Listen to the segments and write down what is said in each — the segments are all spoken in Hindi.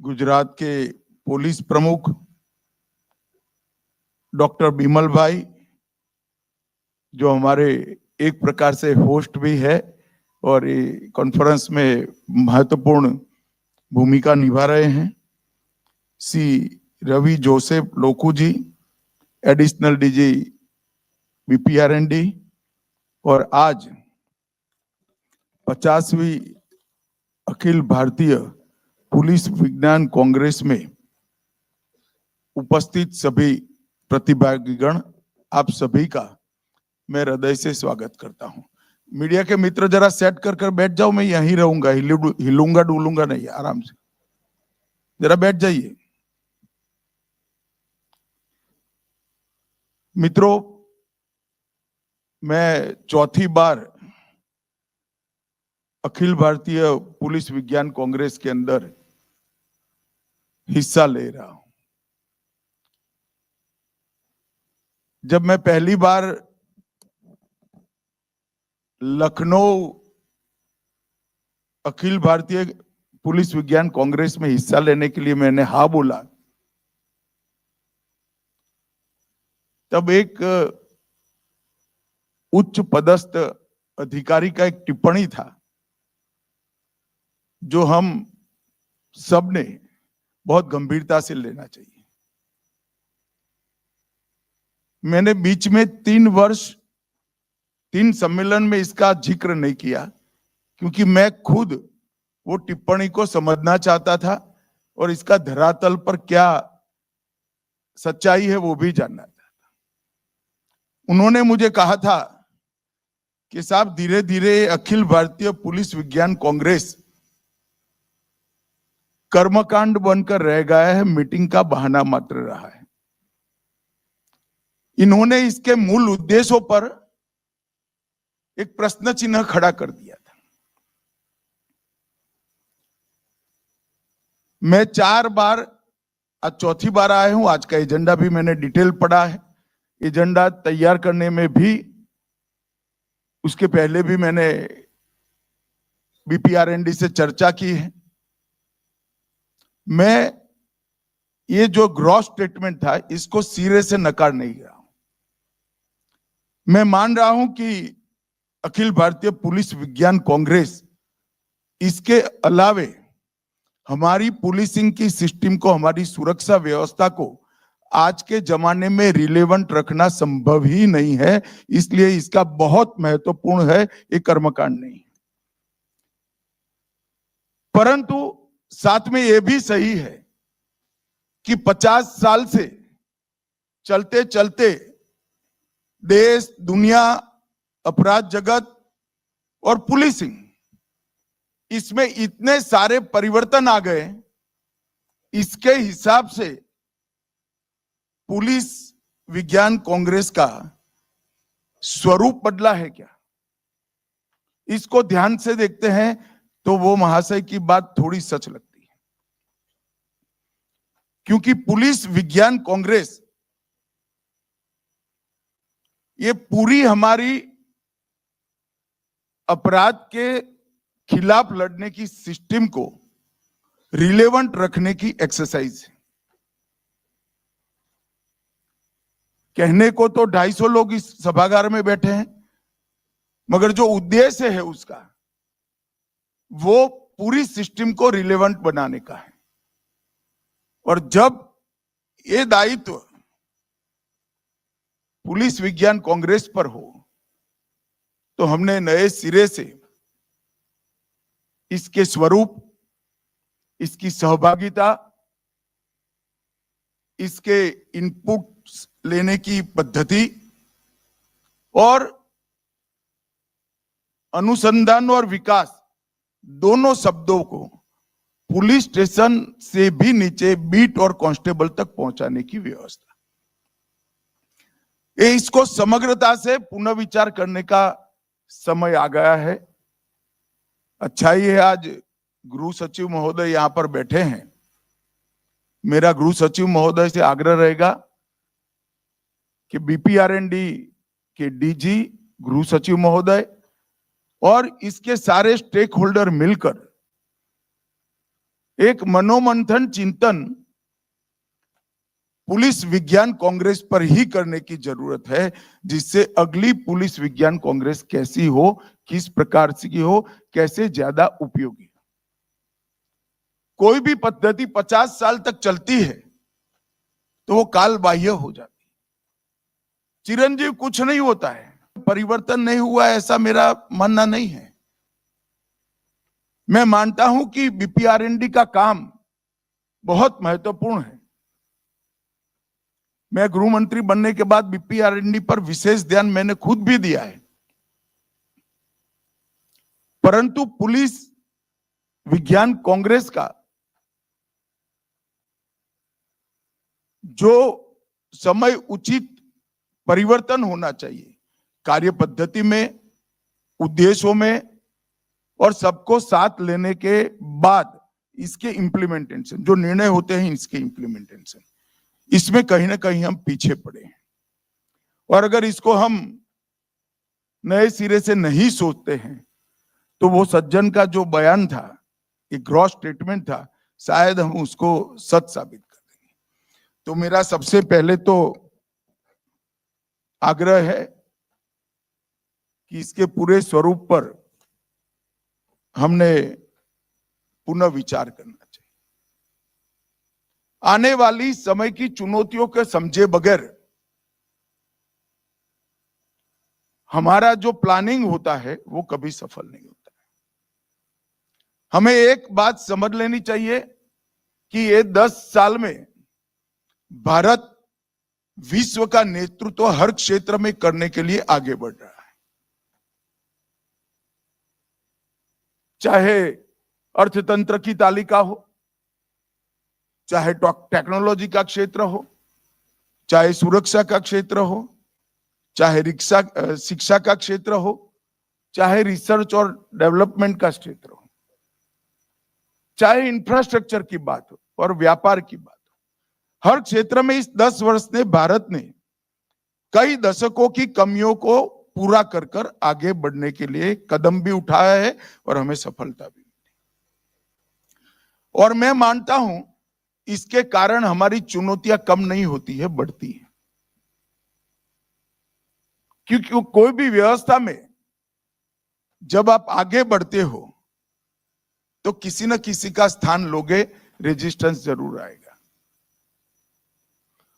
गुजरात के पुलिस प्रमुख डॉक्टर बिमल भाई, जो हमारे एक प्रकार से होस्ट भी है और ये कॉन्फ्रेंस में महत्वपूर्ण भूमिका निभा रहे हैं। सी रवि जोसेफ लोकू जी, एडिशनल डीजी बीपीआरएनडी, और आज 50वीं अखिल भारतीय पुलिस विज्ञान कांग्रेस में उपस्थित सभी प्रतिभागीगण, आप सभी का मैं हृदय से स्वागत करता हूं। मीडिया के मित्र जरा सेट कर बैठ जाओ, मैं यहीं रहूंगा, हिलूंगा डुलूंगा नहीं, आराम से जरा बैठ जाइए। मित्रों, मैं चौथी बार अखिल भारतीय पुलिस विज्ञान कांग्रेस के अंदर हिस्सा ले रहा हूं। जब मैं पहली बार लखनऊ अखिल भारतीय पुलिस विज्ञान कांग्रेस में हिस्सा लेने के लिए मैंने हाँ बोला, तब एक उच्च पदस्थ अधिकारी का एक टिप्पणी था जो हम सबने बहुत गंभीरता से लेना चाहिए। मैंने बीच में 3 वर्ष 3 सम्मेलन में इसका जिक्र नहीं किया, क्योंकि मैं खुद वो टिप्पणी को समझना चाहता था और इसका धरातल पर क्या सच्चाई है वो भी जानना चाहता था। उन्होंने मुझे कहा था कि साहब, धीरे धीरे अखिल भारतीय पुलिस विज्ञान कांग्रेस कर्मकांड बनकर रह गया है, मीटिंग का बहाना मात्र रहा है। इन्होंने इसके मूल उद्देश्यों पर एक प्रश्न चिन्ह खड़ा कर दिया था। मैं 4 बार, आज चौथी बार आया हूं। आज का एजेंडा भी मैंने डिटेल पढ़ा है। एजेंडा तैयार करने में भी, उसके पहले भी मैंने बीपीआरएनडी से चर्चा की है। मैं ये जो ग्रॉस स्टेटमेंट था, इसको सिरे से नकार नहीं रहा हूं। मैं मान रहा हूं कि अखिल भारतीय पुलिस विज्ञान कांग्रेस, इसके अलावे हमारी पुलिसिंग की सिस्टम को, हमारी सुरक्षा व्यवस्था को आज के जमाने में रिलेवेंट रखना संभव ही नहीं है। इसलिए इसका बहुत महत्वपूर्ण है, ये कर्मकांड नहीं। परंतु साथ में यह भी सही है कि 50 साल से चलते चलते देश, दुनिया, अपराध जगत और पुलिसिंग, इसमें इतने सारे परिवर्तन आ गए, इसके हिसाब से पुलिस विज्ञान कांग्रेस का स्वरूप बदला है क्या? इसको ध्यान से देखते हैं तो वो महाशय की बात थोड़ी सच लगती है, क्योंकि पुलिस विज्ञान कांग्रेस ये पूरी हमारी अपराध के खिलाफ लड़ने की सिस्टम को रिलेवेंट रखने की एक्सरसाइज है। कहने को तो 250 लोग इस सभागार में बैठे हैं, मगर जो उद्देश्य है उसका, वो पूरी सिस्टम को रिलेवेंट बनाने का है। और जब ये दायित्व पुलिस विज्ञान कांग्रेस पर हो, तो हमने नए सिरे से इसके स्वरूप, इसकी सहभागिता, इसके इनपुट लेने की पद्धति और अनुसंधान और विकास, दोनों शब्दों को पुलिस स्टेशन से भी नीचे बीट और कांस्टेबल तक पहुंचाने की व्यवस्था, ये इसको समग्रता से पुनर्विचार करने का समय आ गया है। अच्छा ही है आज गृह सचिव महोदय यहां पर बैठे हैं। मेरा गृह सचिव महोदय से आग्रह रहेगा कि बीपीआरएनडी के डीजी, गृह सचिव महोदय और इसके सारे स्टेक होल्डर मिलकर एक मनोमंथन चिंतन पुलिस विज्ञान कांग्रेस पर ही करने की जरूरत है, जिससे अगली पुलिस विज्ञान कांग्रेस कैसी हो, किस प्रकार से की हो, कैसे ज्यादा उपयोगी। कोई भी पद्धति 50 साल तक चलती है तो वो काल बाह्य हो जाती है। चिरंजीव कुछ नहीं होता है, परिवर्तन नहीं हुआ ऐसा मेरा मानना नहीं है। मैं मानता हूं कि बीपीआरएनडी का काम बहुत महत्वपूर्ण है। मैं गृह मंत्री बनने के बाद बीपीआरएनडी पर विशेष ध्यान मैंने खुद भी दिया है, परंतु पुलिस विज्ञान कांग्रेस का जो समय उचित परिवर्तन होना चाहिए कार्य पद्धति में, उद्देश्यों में और सबको साथ लेने के बाद इसके इम्प्लीमेंटेशन, जो निर्णय होते हैं इसके इम्प्लीमेंटेशन, इसमें कहीं ना कहीं हम पीछे पड़े हैं। और अगर इसको हम नए सिरे से नहीं सोचते हैं तो वो सज्जन का जो बयान था, एक ग्रॉस स्टेटमेंट था, शायद हम उसको सच साबित कर देंगे। तो मेरा सबसे पहले तो आग्रह है कि इसके पूरे स्वरूप पर हमने पुनः विचार करना चाहिए। आने वाली समय की चुनौतियों के समझे बगैर हमारा जो प्लानिंग होता है वो कभी सफल नहीं होता है। हमें एक बात समझ लेनी चाहिए कि ये 10 साल में भारत विश्व का नेतृत्व हर क्षेत्र में करने के लिए आगे बढ़ रहा है। चाहे अर्थतंत्र की तालिका हो, चाहे टेक्नोलॉजी का क्षेत्र हो, चाहे सुरक्षा का क्षेत्र हो, चाहे शिक्षा का क्षेत्र हो, चाहे रिसर्च और डेवलपमेंट का क्षेत्र हो, चाहे इंफ्रास्ट्रक्चर की बात हो और व्यापार की बात हो, हर क्षेत्र में इस 10 वर्ष ने भारत ने कई दशकों की कमियों को पूरा कर कर आगे बढ़ने के लिए कदम भी उठाया है और हमें सफलता भी मिली। और मैं मानता हूं इसके कारण हमारी चुनौतियां कम नहीं होती है, बढ़ती है। क्योंकि कोई भी व्यवस्था में जब आप आगे बढ़ते हो तो किसी न किसी का स्थान लोगे, रेजिस्टेंस जरूर आएगा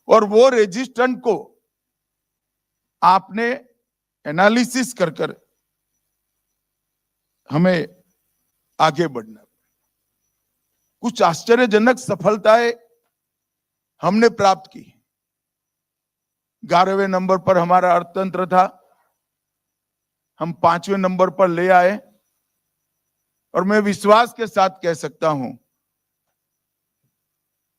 और वो रेजिस्टेंस को आपने एनालिसिस कर कर हमें आगे बढ़ना। कुछ आश्चर्यजनक सफलताएं हमने प्राप्त की। 11वें नंबर पर हमारा अर्थतंत्र था, हम 5वें नंबर पर ले आए और मैं विश्वास के साथ कह सकता हूं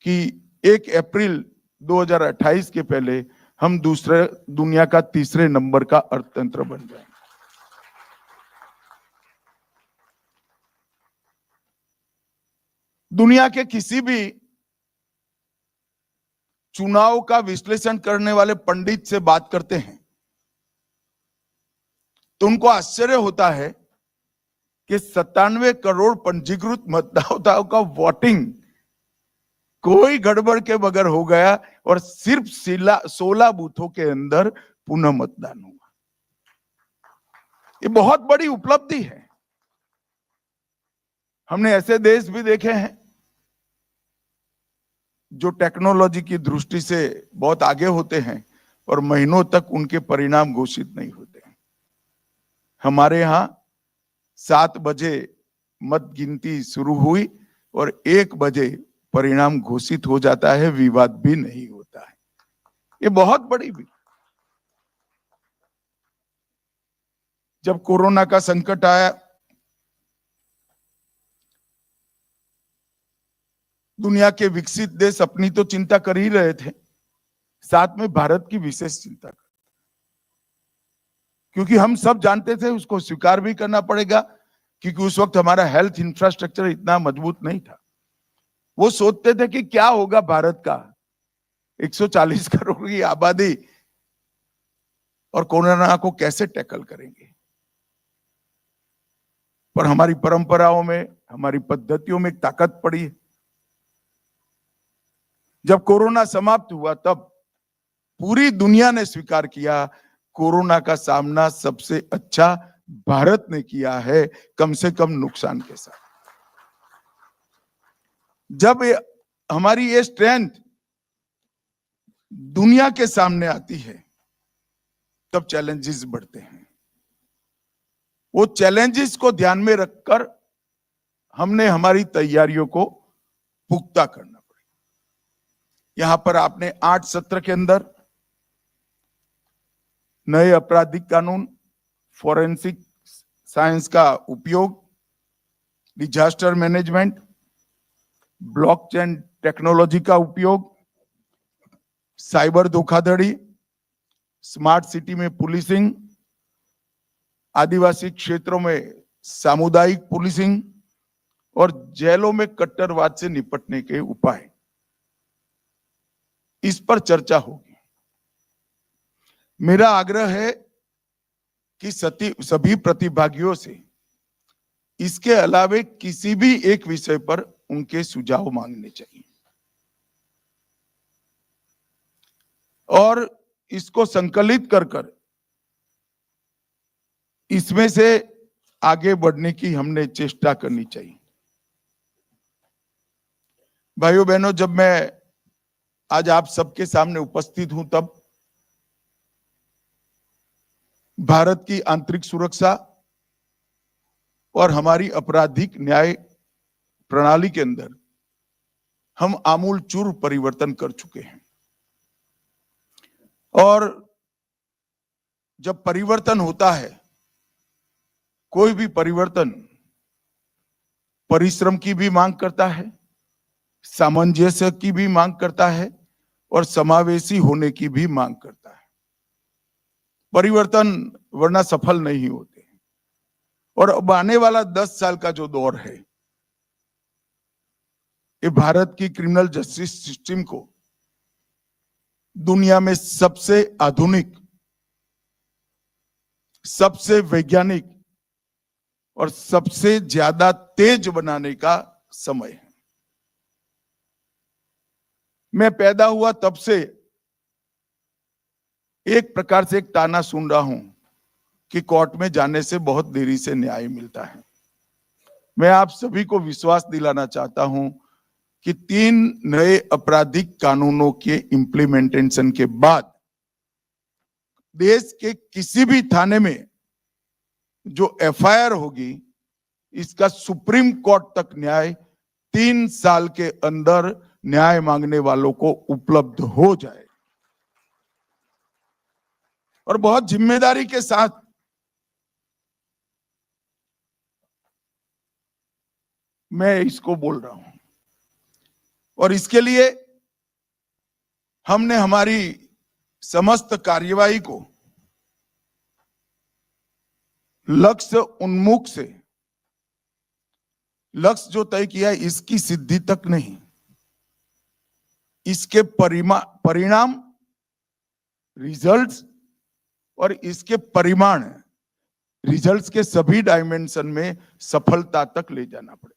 कि 1 अप्रैल 2028 के पहले हम दुनिया का 3रे नंबर का अर्थतंत्र बन जाएंगे। दुनिया के किसी भी चुनाव का विश्लेषण करने वाले पंडित से बात करते हैं तो उनको आश्चर्य होता है कि 97 करोड़ पंजीकृत मतदाताओं का वोटिंग कोई गड़बड़ के बगैर हो गया और सिर्फ 16 बूथों के अंदर पुनः मतदान हुआ। ये बहुत बड़ी उपलब्धि है। हमने ऐसे देश भी देखे हैं जो टेक्नोलॉजी की दृष्टि से बहुत आगे होते हैं और महीनों तक उनके परिणाम घोषित नहीं होते। हमारे यहां 7 बजे मत गिनती शुरू हुई और 1 बजे परिणाम घोषित हो जाता है, विवाद भी नहीं होता है। ये बहुत बड़ी भी। जब कोरोना का संकट आया, दुनिया के विकसित देश अपनी तो चिंता कर ही रहे थे, साथ में भारत की विशेष चिंता कर, क्योंकि हम सब जानते थे, उसको स्वीकार भी करना पड़ेगा, क्योंकि उस वक्त हमारा हेल्थ इंफ्रास्ट्रक्चर इतना मजबूत नहीं था। वो सोचते थे कि क्या होगा भारत का 140 करोड़ की आबादी और कोरोना को कैसे टैकल करेंगे। पर हमारी परंपराओं में, हमारी पद्धतियों में एक ताकत पड़ी है। जब कोरोना समाप्त हुआ तब पूरी दुनिया ने स्वीकार किया कोरोना का सामना सबसे अच्छा भारत ने किया है, कम से कम नुकसान के साथ। जब हमारी ये स्ट्रेंथ दुनिया के सामने आती है तब चैलेंजेस बढ़ते हैं। वो चैलेंजेस को ध्यान में रखकर हमने हमारी तैयारियों को पुख्ता करना पड़ेगा। यहां पर आपने 8 सत्र के अंदर नए आपराधिक कानून, फोरेंसिक साइंस का उपयोग, डिजास्टर मैनेजमेंट, ब्लॉकचेन टेक्नोलॉजी का उपयोग, साइबर धोखाधड़ी, स्मार्ट सिटी में पुलिसिंग, आदिवासी क्षेत्रों में सामुदायिक पुलिसिंग और जेलों में कट्टरवाद से निपटने के उपाय, इस पर चर्चा होगी। मेरा आग्रह है कि सभी प्रतिभागियों से इसके अलावे किसी भी एक विषय पर उनके सुझाव मांगने चाहिए और इसको संकलित कर इसमें से आगे बढ़ने की हमने चेष्टा करनी चाहिए। भाइयों बहनों, जब मैं आज आप सबके सामने उपस्थित हूं तब भारत की आंतरिक सुरक्षा और हमारी आपराधिक न्याय प्रणाली के अंदर हम आमूलचूल परिवर्तन कर चुके हैं और जब परिवर्तन होता है, कोई भी परिवर्तन परिश्रम की भी मांग करता है, सामंजस्य की भी मांग करता है और समावेशी होने की भी मांग करता है। परिवर्तन वरना सफल नहीं होते। और अब आने वाला 10 साल का जो दौर है, ये भारत की क्रिमिनल जस्टिस सिस्टम को दुनिया में सबसे आधुनिक, सबसे वैज्ञानिक और सबसे ज्यादा तेज बनाने का समय है। मैं पैदा हुआ तब से एक प्रकार से एक ताना सुन रहा हूं कि कोर्ट में जाने से बहुत देरी से न्याय मिलता है। मैं आप सभी को विश्वास दिलाना चाहता हूं कि 3 नए आपराधिक कानूनों के इंप्लीमेंटेशन के बाद देश के किसी भी थाने में जो एफआईआर होगी, इसका सुप्रीम कोर्ट तक न्याय 3 साल के अंदर न्याय मांगने वालों को उपलब्ध हो जाए। और बहुत जिम्मेदारी के साथ मैं इसको बोल रहा हूं और इसके लिए हमने हमारी समस्त कार्यवाही को लक्ष्य उन्मुख से, लक्ष्य जो तय किया है इसकी सिद्धि तक नहीं, इसके परिणाम, रिजल्ट्स और इसके परिमाण, रिजल्ट्स के सभी डायमेंशन में सफलता तक ले जाना पड़ेगा।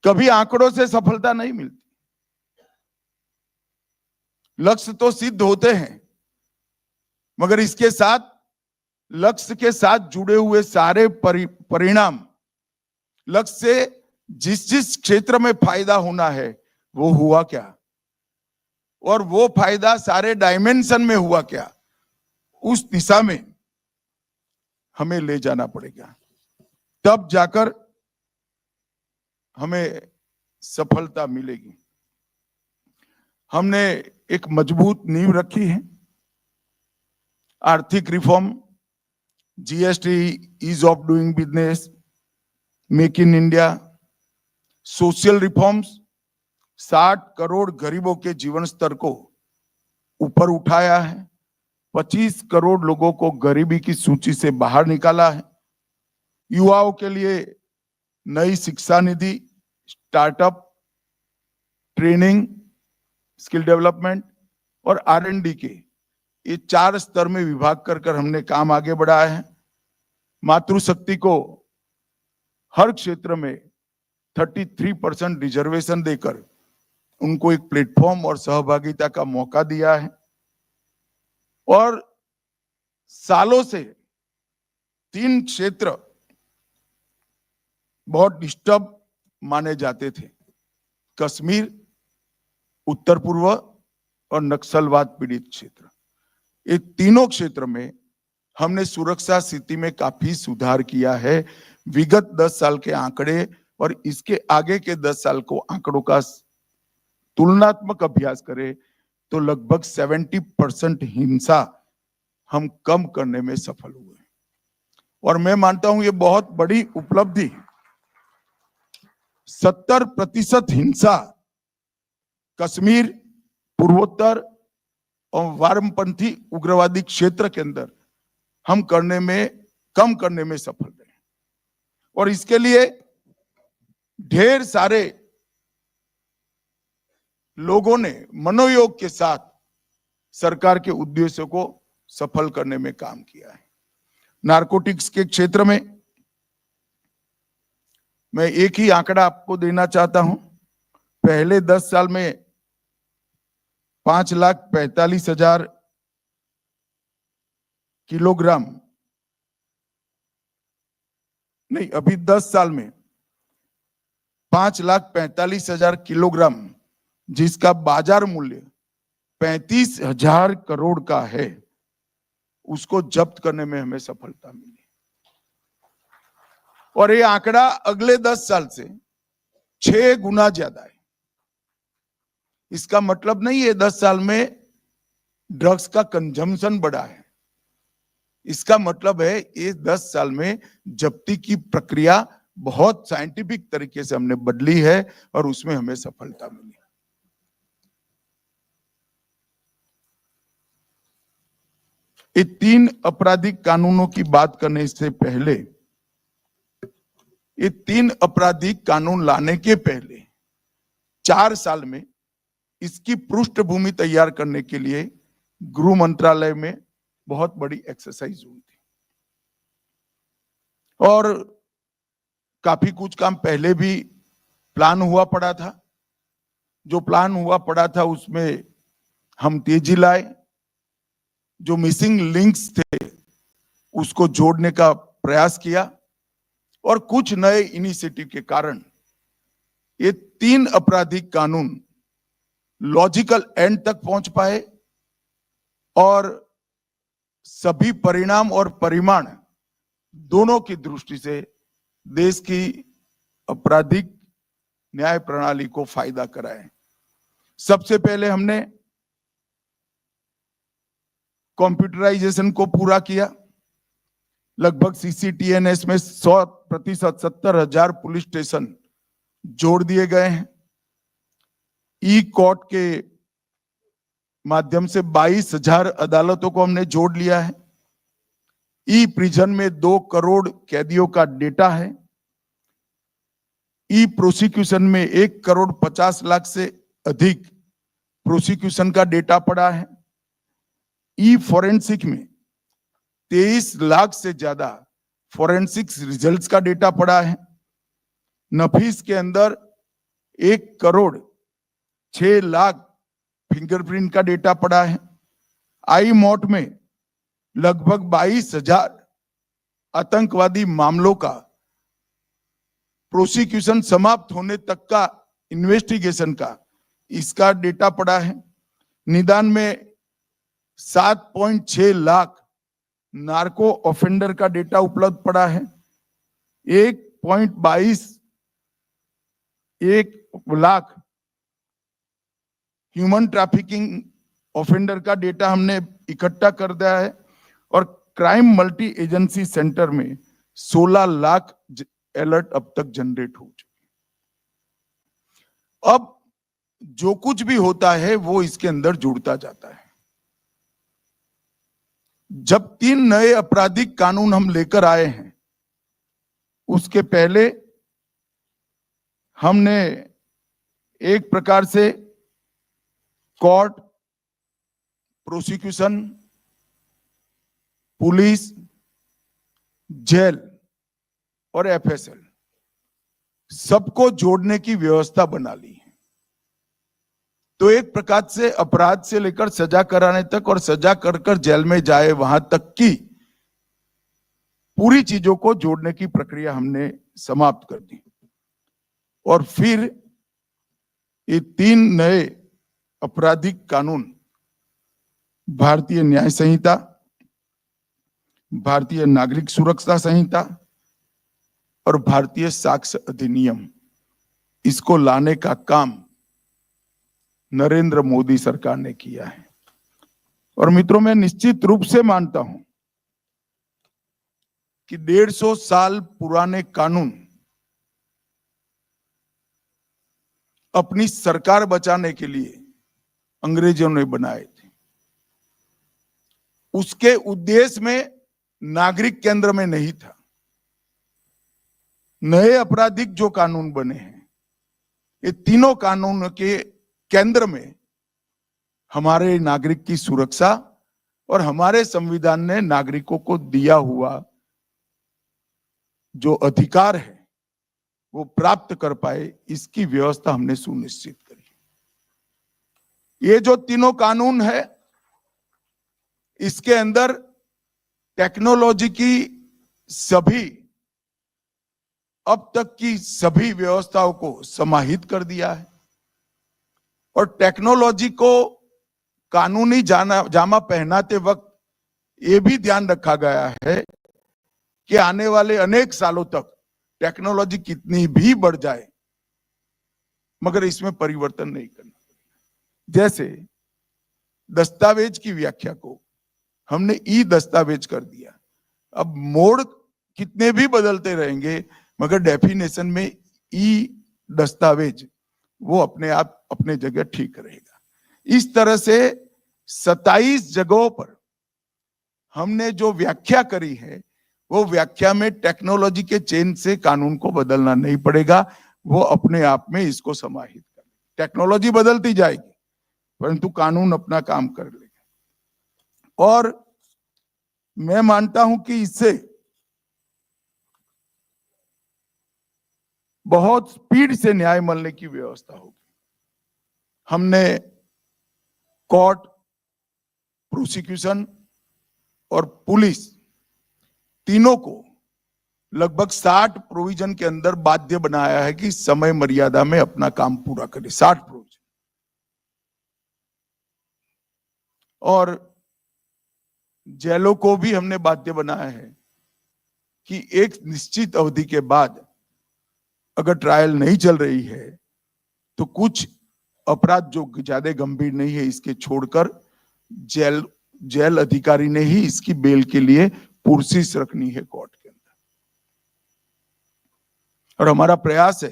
कभी आंकड़ों से सफलता नहीं मिलती। लक्ष्य तो सिद्ध होते हैं, मगर इसके साथ, लक्ष्य के साथ जुड़े हुए सारे परिणाम, लक्ष्य से जिस क्षेत्र में फायदा होना है वो हुआ क्या, और वो फायदा सारे डायमेंशन में हुआ क्या, उस दिशा में हमें ले जाना पड़ेगा। तब जाकर हमें सफलता मिलेगी। हमने एक मजबूत नींव रखी है। आर्थिक reform, GST, ease of doing business, make in India, social reforms 60 crore गरीबों के जीवन स्तर को ऊपर उठाया है, 25 करोड़ लोगों को गरीबी की सूची से बाहर निकाला है। युवाओं के लिए नई शिक्षा निधि, स्टार्टअप, ट्रेनिंग, स्किल डेवलपमेंट और R&D के ये 4 स्तर में विभाग कर हमने काम आगे बढ़ाया है। मातृशक्ति को हर क्षेत्र में 33% रिजर्वेशन देकर उनको एक प्लेटफॉर्म और सहभागिता का मौका दिया है। और सालों से 3 क्षेत्र बहुत डिस्टर्ब माने जाते थे, कश्मीर, उत्तर पूर्व और नक्सलवाद पीड़ित क्षेत्र। ये तीनों क्षेत्र में हमने सुरक्षा स्थिति में काफी सुधार किया है। विगत 10 साल के आंकड़े और इसके आगे के 10 साल को आंकड़ों का तुलनात्मक अभ्यास करें तो लगभग 70% हिंसा हम कम करने में सफल हुए और मैं मानता हूं ये बहुत बड़ी उपलब्धि है। 70% हिंसा कश्मीर, पूर्वोत्तर और वामपंथी उग्रवादी क्षेत्र के अंदर हम कम करने में सफल रहे और इसके लिए ढेर सारे लोगों ने मनोयोग के साथ सरकार के उद्देश्यों को सफल करने में काम किया है। नारकोटिक्स के क्षेत्र में मैं एक ही आंकड़ा आपको देना चाहता हूं। पहले 10 साल में 5,45,000 किलोग्राम नहीं, अभी 10 साल में 5,45,000 किलोग्राम, जिसका बाजार मूल्य 35,000 करोड़ का है, उसको जब्त करने में हमें सफलता मिली और ये आंकड़ा अगले 10 साल से 6 गुना ज्यादा है। इसका मतलब नहीं है 10 साल में ड्रग्स का कंजम्पशन बढ़ा है, इसका मतलब है ये 10 साल में जब्ती की प्रक्रिया बहुत साइंटिफिक तरीके से हमने बदली है और उसमें हमें सफलता मिली। ये 3 आपराधिक कानूनों की बात करने से पहले, ये 3 आपराधिक कानून लाने के पहले 4 साल में इसकी पृष्ठभूमि तैयार करने के लिए गृह मंत्रालय में बहुत बड़ी एक्सरसाइज हुई थी और काफी कुछ काम पहले भी प्लान हुआ पड़ा था। जो प्लान हुआ पड़ा था उसमें हम तेजी लाए, जो मिसिंग लिंक्स थे उसको जोड़ने का प्रयास किया और कुछ नए इनिशिएटिव के कारण ये 3 आपराधिक कानून लॉजिकल एंड तक पहुंच पाए और सभी परिणाम और परिमाण दोनों की दृष्टि से देश की आपराधिक न्याय प्रणाली को फायदा कराए। सबसे पहले हमने कंप्यूटराइजेशन को पूरा किया। लगभग सीसीटीएनएस में 100% 70,000 पुलिस स्टेशन जोड़ दिए गए हैं। ई कोर्ट के माध्यम से 22,000 अदालतों को हमने जोड़ लिया है। ई प्रिजन में 2 करोड़ कैदियों का डेटा है। ई प्रोसिक्यूशन में 1 करोड़ 50 लाख से अधिक प्रोसिक्यूशन का डेटा पड़ा है। ई फॉरेंसिक में 23 लाख से ज्यादा फॉरेंसिक्स रिजल्ट्स का डेटा पड़ा है। नफीस के अंदर 1 करोड़ 6 लाख फिंगरप्रिंट का डेटा पड़ा है। आई मॉट में लगभग 22,000 आतंकवादी मामलों का प्रोसिक्यूशन समाप्त होने तक का इन्वेस्टिगेशन का इसका डेटा पड़ा है। निदान में 7.6 लाख नार्को ऑफेंडर का डेटा उपलब्ध पड़ा है। 1 लाख ह्यूमन ट्रैफिकिंग ऑफेंडर का डेटा हमने इकट्ठा कर दिया है और क्राइम मल्टी एजेंसी सेंटर में 16 लाख अलर्ट अब तक जनरेट हो चुके। अब जो कुछ भी होता है वो इसके अंदर जुड़ता जाता है। जब 3 नए आपराधिक कानून हम लेकर आए हैं, उसके पहले हमने एक प्रकार से कोर्ट, प्रोसिक्यूशन, पुलिस, जेल और एफएसएल सबको जोड़ने की व्यवस्था बना ली है। तो एक प्रकार से अपराध से लेकर सजा कराने तक और सजा कर जेल में जाए वहां तक की पूरी चीजों को जोड़ने की प्रक्रिया हमने समाप्त कर दी। और फिर ये 3 नए आपराधिक कानून, भारतीय न्याय संहिता, भारतीय नागरिक सुरक्षा संहिता और भारतीय साक्ष्य अधिनियम, इसको लाने का काम नरेंद्र मोदी सरकार ने किया है। और मित्रों, मैं निश्चित रूप से मानता हूं कि 150 साल पुराने कानून अपनी सरकार बचाने के लिए अंग्रेजों ने बनाए थे। उसके उद्देश्य में नागरिक केंद्र में नहीं था। नए आपराधिक जो कानून बने हैं, ये तीनों कानून के केंद्र में हमारे नागरिक की सुरक्षा और हमारे संविधान ने नागरिकों को दिया हुआ जो अधिकार है वो प्राप्त कर पाए, इसकी व्यवस्था हमने सुनिश्चित करी। ये जो तीनों कानून है, इसके अंदर टेक्नोलॉजी की सभी अब तक की सभी व्यवस्थाओं को समाहित कर दिया है और टेक्नोलॉजी को कानूनी जामा पहनाते वक्त ये भी ध्यान रखा गया है कि आने वाले अनेक सालों तक टेक्नोलॉजी कितनी भी बढ़ जाए मगर इसमें परिवर्तन नहीं करना। जैसे दस्तावेज की व्याख्या को हमने ई दस्तावेज कर दिया। अब मोड कितने भी बदलते रहेंगे मगर डेफिनेशन में ई दस्तावेज वो अपने आप अपने जगह ठीक रहेगा। इस तरह से 27 जगहों पर हमने जो व्याख्या करी है वो व्याख्या में टेक्नोलॉजी के चेंज से कानून को बदलना नहीं पड़ेगा, वो अपने आप में इसको समाहित कर। टेक्नोलॉजी बदलती जाएगी परंतु कानून अपना काम कर लेगा। और मैं मानता हूं कि इससे बहुत स्पीड से न्याय मिलने की व्यवस्था होगी। हमने कोर्ट, प्रोसिक्यूशन और पुलिस तीनों को लगभग 60 प्रोविजन के अंदर बाध्य बनाया है कि समय मर्यादा में अपना काम पूरा करे। 60 प्रोविजन। और जेलों को भी हमने बाध्य बनाया है कि एक निश्चित अवधि के बाद अगर ट्रायल नहीं चल रही है तो कुछ अपराध जो ज्यादा गंभीर नहीं है इसके छोड़कर जेल अधिकारी ने ही इसकी बेल के लिए पुरसिस रखनी है कोर्ट के अंदर। और हमारा प्रयास है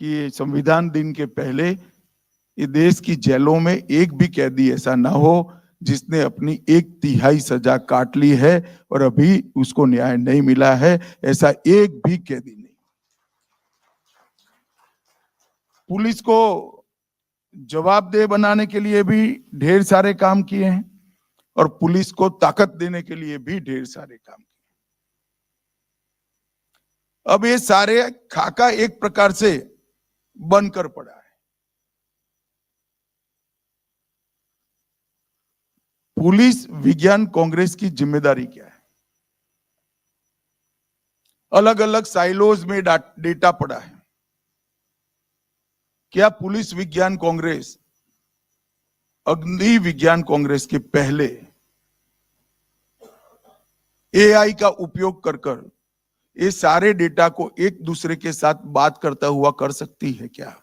कि संविधान दिन के पहले ये देश की जेलों में एक भी कैदी ऐसा ना हो जिसने अपनी 1/3 सजा काट ली है और अभी उसको न्याय नहीं मिला है। ऐसा एक भी कैदी नहीं। पुलिस को जवाबदेह बनाने के लिए भी ढेर सारे काम किए हैं और पुलिस को ताकत देने के लिए भी ढेर सारे काम किए। अब ये सारे खाका एक प्रकार से बनकर पड़ा है। पुलिस विज्ञान कांग्रेस की जिम्मेदारी क्या है? अलग अलग साइलोज में डेटा पड़ा है। क्या पुलिस विज्ञान कांग्रेस अग्नि विज्ञान कांग्रेस के पहले एआई का उपयोग कर ये सारे डेटा को एक दूसरे के साथ बात करता हुआ कर सकती है क्या?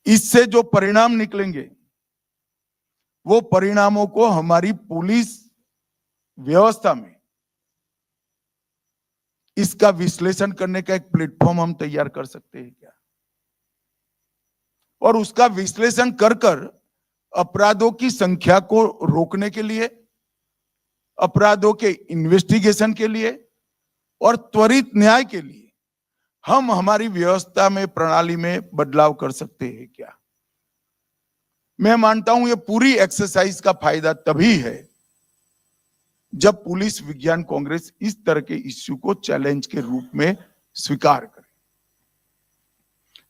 इससे जो परिणाम निकलेंगे वो परिणामों को हमारी पुलिस व्यवस्था में इसका विश्लेषण करने का एक प्लेटफॉर्म हम तैयार कर सकते हैं क्या? और उसका विश्लेषण कर अपराधों की संख्या को रोकने के लिए, अपराधों के इन्वेस्टिगेशन के लिए और त्वरित न्याय के लिए हम हमारी व्यवस्था में, प्रणाली में बदलाव कर सकते हैं क्या? मैं मानता हूं ये पूरी एक्सरसाइज का फायदा तभी है जब पुलिस विज्ञान कांग्रेस इस तरह के इश्यू को चैलेंज के रूप में स्वीकार करे।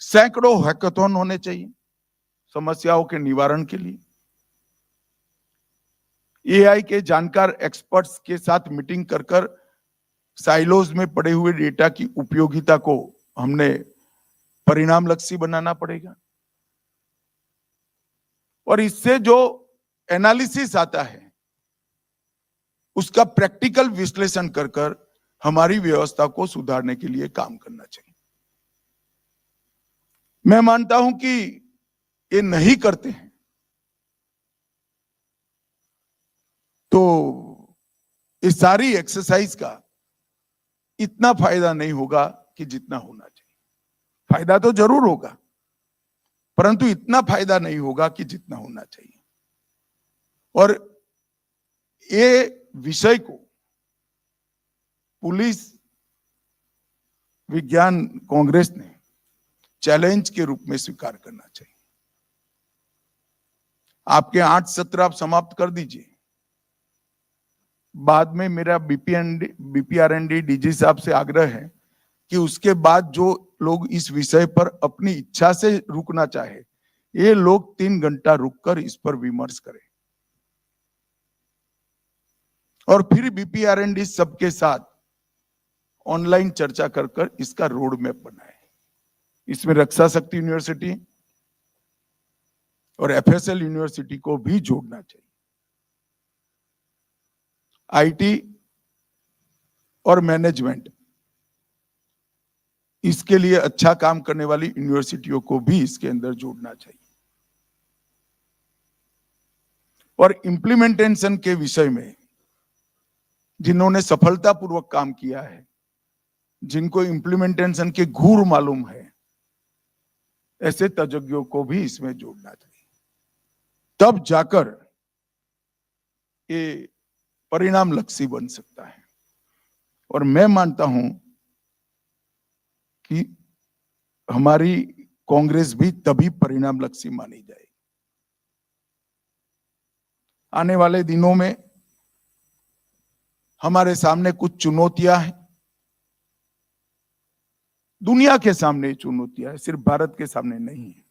सैकड़ों हैकाथॉन होने चाहिए समस्याओं के निवारण के लिए। एआई के जानकार एक्सपर्ट्स के साथ मीटिंग कर कर साइलोज में पड़े हुए डेटा की उपयोगिता को हमने परिणाम लक्षी बनाना पड़ेगा, और इससे जो एनालिसिस आता है उसका प्रैक्टिकल विश्लेषण कर कर हमारी व्यवस्था को सुधारने के लिए काम करना चाहिए। मैं मानता हूं कि ये नहीं करते हैं तो इस सारी एक्सरसाइज का इतना फायदा नहीं होगा कि जितना होना चाहिए। फायदा तो जरूर होगा, परंतु इतना फायदा नहीं होगा कि जितना होना चाहिए। और ये विषय को पुलिस विज्ञान कांग्रेस ने चैलेंज के रूप में स्वीकार करना चाहिए। आपके 8 सत्र आप समाप्त कर दीजिए, बाद में मेरा बीपीआरएनडी डीजी साहब से आग्रह है कि उसके बाद जो लोग इस विषय पर अपनी इच्छा से रुकना चाहे, ये लोग 3 घंटा रुककर इस पर विमर्श करें और फिर बीपीआरएनडी सबके साथ ऑनलाइन चर्चा कर कर इसका रोड मैप बनाए। इसमें रक्षा शक्ति यूनिवर्सिटी और एफएसएल यूनिवर्सिटी को भी जोड़ना चाहिए। आईटी और मैनेजमेंट, इसके लिए अच्छा काम करने वाली यूनिवर्सिटियों को भी इसके अंदर जोड़ना चाहिए। और इंप्लीमेंटेशन के विषय में जिन्होंने सफलतापूर्वक काम किया है, जिनको इंप्लीमेंटेशन के गुर मालूम है, ऐसे तज्ञों को भी इसमें जोड़ना चाहिए। तब जाकर ये परिणाम लक्षी बन सकता है। और मैं मानता हूं कि हमारी कांग्रेस भी तभी परिणाम लक्षी मानी जाएगी। आने वाले दिनों में हमारे सामने कुछ चुनौतियां हैं, दुनिया के सामने चुनौतियां है, सिर्फ भारत के सामने नहीं है।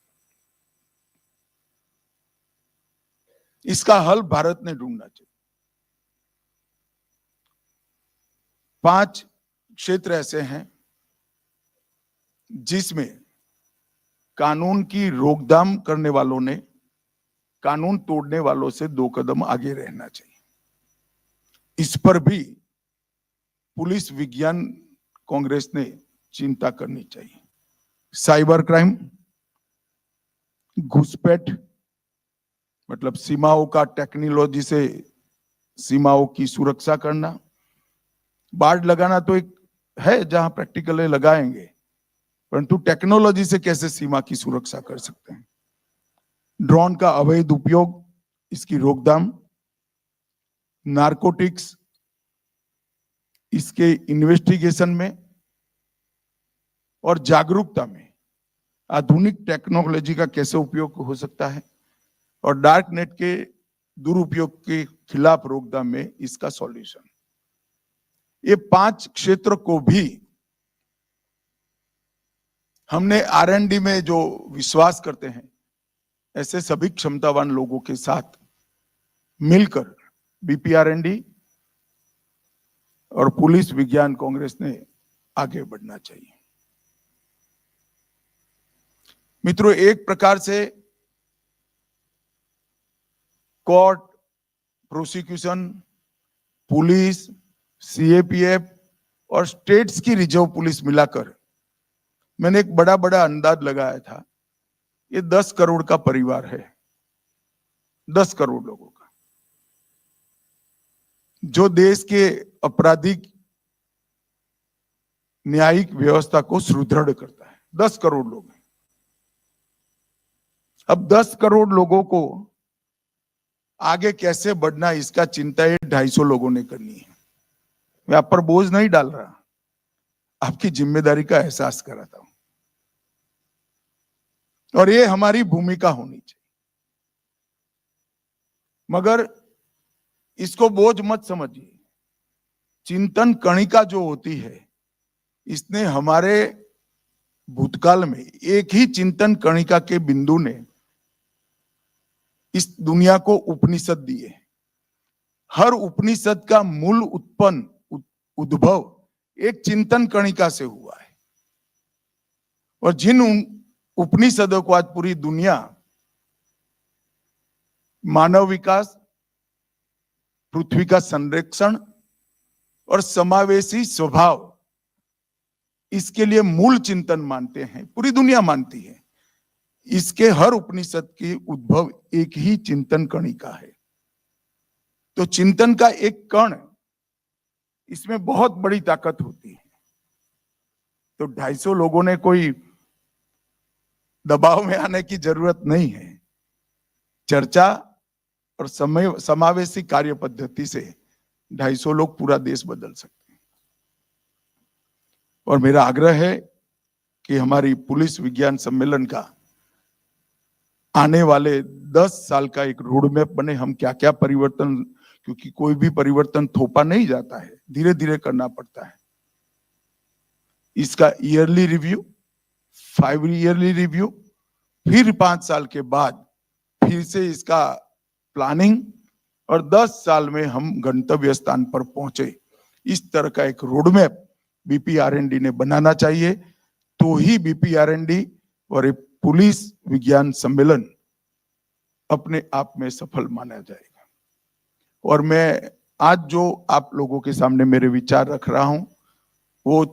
इसका हल भारत ने ढूंढना चाहिए। 5 क्षेत्र ऐसे हैं जिसमें कानून की रोकथाम करने वालों ने कानून तोड़ने वालों से 2 कदम आगे रहना चाहिए। इस पर भी पुलिस विज्ञान कांग्रेस ने चिंता करनी चाहिए। साइबर क्राइम, घुसपैठ, मतलब सीमाओं का टेक्नोलॉजी से सीमाओं की सुरक्षा करना। बाड़ लगाना तो एक है जहां प्रैक्टिकली लगाएंगे, परंतु टेक्नोलॉजी से कैसे सीमा की सुरक्षा कर सकते हैं। ड्रोन का अवैध उपयोग, इसकी रोकथाम, नारकोटिक्स, इसके इन्वेस्टिगेशन में और जागरूकता में आधुनिक टेक्नोलॉजी का कैसे उपयोग हो सकता है, और डार्क नेट के दुरुपयोग के खिलाफ रोकथाम में इसका सॉल्यूशन। ये 5 क्षेत्र को भी हमने आरएनडी में जो विश्वास करते हैं, ऐसे सभी क्षमतावान लोगों के साथ मिलकर बीपीआरएनडी और पुलिस विज्ञान कांग्रेस ने आगे बढ़ना चाहिए। मित्रों, एक प्रकार से कोर्ट, प्रोसिक्यूशन, पुलिस, सीएपीएफ और स्टेट्स की रिजर्व पुलिस मिलाकर मैंने एक बड़ा अंदाज लगाया था, ये 10 करोड़ का परिवार है। 10 करोड़ लोगों का, जो देश के आपराधिक न्यायिक व्यवस्था को सुदृढ़ करता है। 10 करोड़ लोग हैं। अब 10 करोड़ लोगों को आगे कैसे बढ़ना, इसका चिंता ये 250 लोगों ने करनी है। मैं आप पर बोझ नहीं डाल रहा, आपकी जिम्मेदारी का एहसास कराता हूं, और ये हमारी भूमिका होनी चाहिए। मगर इसको बोझ मत समझिए। चिंतन कणिका जो होती है, इसने हमारे भूतकाल में एक ही चिंतन कणिका के बिंदु ने इस दुनिया को उपनिषद दिए। हर उपनिषद का मूल उत्पन्न उद्भव एक चिंतन कणिका से हुआ है, और जिन उपनिषदों को आज पूरी दुनिया मानव विकास, पृथ्वी का संरक्षण और समावेशी स्वभाव, इसके लिए मूल चिंतन मानते हैं, पूरी दुनिया मानती है, इसके हर उपनिषद की उद्भव एक ही चिंतन कणिका है। तो चिंतन का एक कण, इसमें बहुत बड़ी ताकत होती है। तो 250 लोगों ने कोई दबाव में आने की जरूरत नहीं है। चर्चा और समावेशी कार्य पद्धति से 250 लोग पूरा देश बदल सकते हैं। और मेरा आग्रह है कि हमारी पुलिस विज्ञान सम्मेलन का आने वाले 10 साल का एक रोड मैप बने। हम क्या क्या परिवर्तन, क्योंकि कोई भी परिवर्तन थोपा नहीं जाता है, धीरे धीरे करना पड़ता है। इसका ईयरली रिव्यू, 5 ईयरली रिव्यू, फिर 5 साल के बाद फिर से इसका प्लानिंग, और 10 साल में हम गंतव्य स्थान पर पहुंचे। इस तरह का एक रोड मैप बीपीआरएनडी ने बनाना चाहिए, तो ही बीपीआरएनडी और एक पुलिस विज्ञान सम्मेलन अपने आप में सफल माना जाएगा। और मैं आज जो आप लोगों के सामने मेरे विचार रख रहा हूं, वो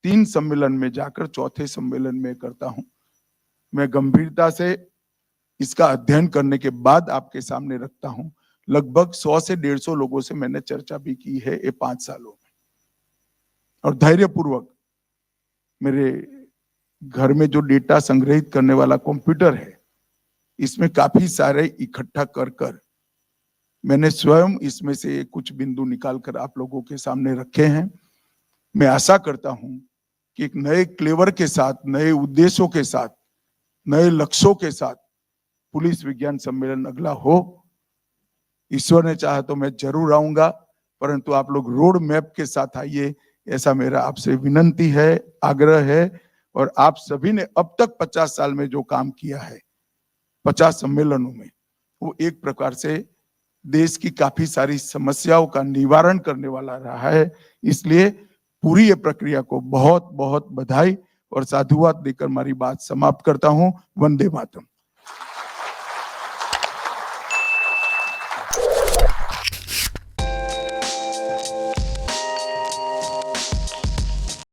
3 सम्मेलन में जाकर 4थे सम्मेलन में करता हूं। मैं गंभीरता से इसका अध्ययन करने के बाद आपके सामने रखता हूं। लगभग 100 से 150 लोगों से मैंने चर्चा भी की है ये 5 सालों में, और धैर्यपूर्वक मेरे घर में जो डेटा संग्रहित करने वाला कंप्यूटर है, इसमें काफी सारे इकट्ठा कर मैंने स्वयं इसमें से कुछ बिंदु निकालकर आप लोगों के सामने रखे हैं। मैं आशा करता हूं कि एक नए क्लेवर के साथ, नए उद्देश्यों के साथ, नए लक्ष्यों के साथ पुलिस विज्ञान सम्मेलन अगला हो। ईश्वर ने चाहा तो मैं जरूर आऊंगा, परंतु आप लोग रोड मैप के साथ आइए, ऐसा मेरा आपसे विनंती है, आग्रह है। और आप सभी ने अब तक 50 साल में जो काम किया है, 50 सम्मेलनों में, वो एक प्रकार से देश की काफी सारी समस्याओं का निवारण करने वाला रहा है। इसलिए पूरी ये प्रक्रिया को बहुत बहुत बधाई और साधुवाद देकर हमारी बात समाप्त करता हूं। वंदे मातरम।